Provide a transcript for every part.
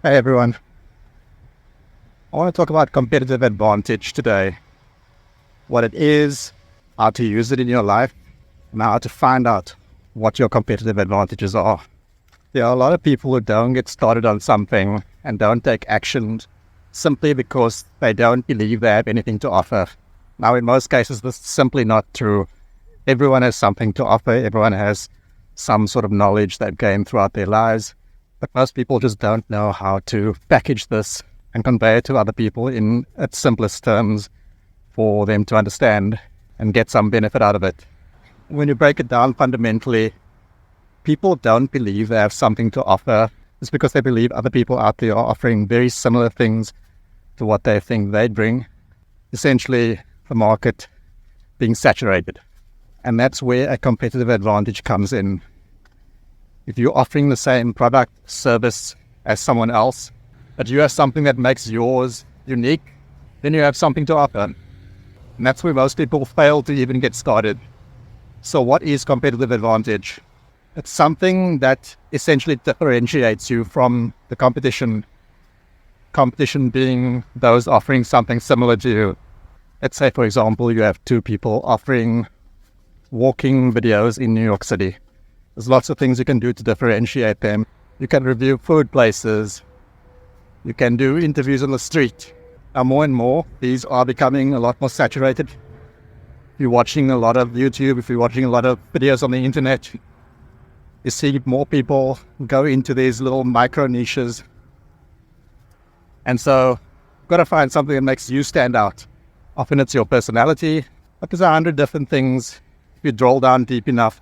Hey everyone, I want to talk about competitive advantage today. What it is, how to use it in your life, and how to find out what your competitive advantages are. There are a lot of people who don't get started on something and don't take action simply because they don't believe they have anything to offer. Now, in most cases, this is simply not true. Everyone has something to offer. Everyone has some sort of knowledge they've gained throughout their lives. But most people just don't know how to package this and convey it to other people in its simplest terms for them to understand and get some benefit out of it. When you break it down fundamentally, people don't believe they have something to offer. It's because they believe other people out there are offering very similar things to what they think they bring. Essentially, the market being saturated. And that's where a competitive advantage comes in. If you're offering the same product, service as someone else, but you have something that makes yours unique, then you have something to offer. And that's where most people fail to even get started. So what is competitive advantage? It's something that essentially differentiates you from the competition. Competition being those offering something similar to you. Let's say, for example, you have two people offering walking videos in New York City. There's lots of things you can do to differentiate them. You can review food places. You can do interviews on the street. Now, more and more, these are becoming a lot more saturated. If you're watching a lot of YouTube, if you're watching a lot of videos on the internet, you see more people go into these little micro niches. And so, you've got to find something that makes you stand out. Often it's your personality, but there's 100 different things. If you drill down deep enough,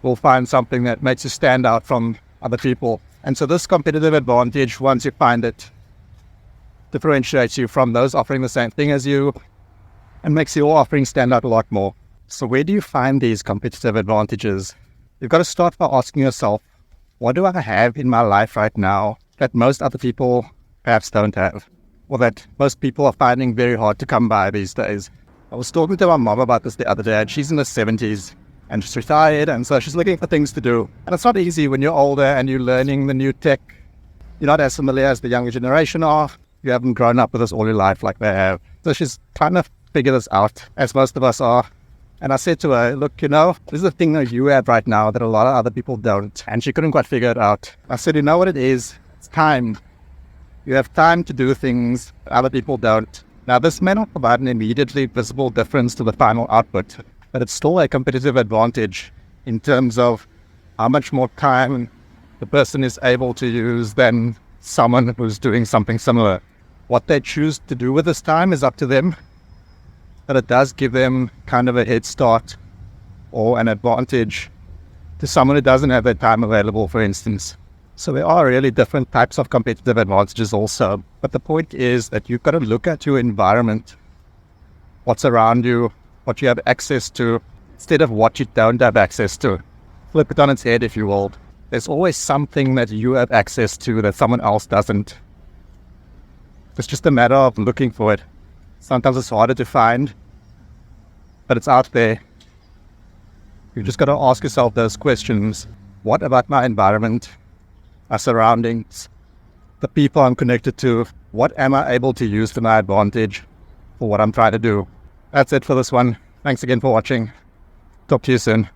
we'll find something that makes you stand out from other people. And so this competitive advantage, once you find it, differentiates you from those offering the same thing as you and makes your offering stand out a lot more. So where do you find these competitive advantages? You've got to start by asking yourself, what do I have in my life right now that most other people perhaps don't have, or that most people are finding very hard to come by these days? I was talking to my mom about this the other day, and she's in her 70s. And she's retired, and so she's looking for things to do. And it's not easy when you're older and you're learning the new tech. You're not as familiar as the younger generation are. You haven't grown up with this all your life like they have. So she's trying to figure this out, as most of us are. And I said to her, look, this is the thing that you have right now that a lot of other people don't. And she couldn't quite figure it out. I said, you know what it is? It's time. You have time to do things that other people don't. Now, this may not provide an immediately visible difference to the final output, but it's still a competitive advantage in terms of how much more time the person is able to use than someone who's doing something similar. What they choose to do with this time is up to them, but it does give them kind of a head start or an advantage to someone who doesn't have that time available, for instance. So there are really different types of competitive advantages also, but the point is that you've got to look at your environment, what's around you, what you have access to, instead of what you don't have access to. Flip it on its head, if you will. There's always something that you have access to that someone else doesn't. It's just a matter of looking for it. Sometimes it's harder to find, but it's out there. You've just got to ask yourself those questions. What about my environment, my surroundings, the people I'm connected to? What am I able to use to my advantage for what I'm trying to do? That's it for this one. Thanks again for watching. Talk to you soon.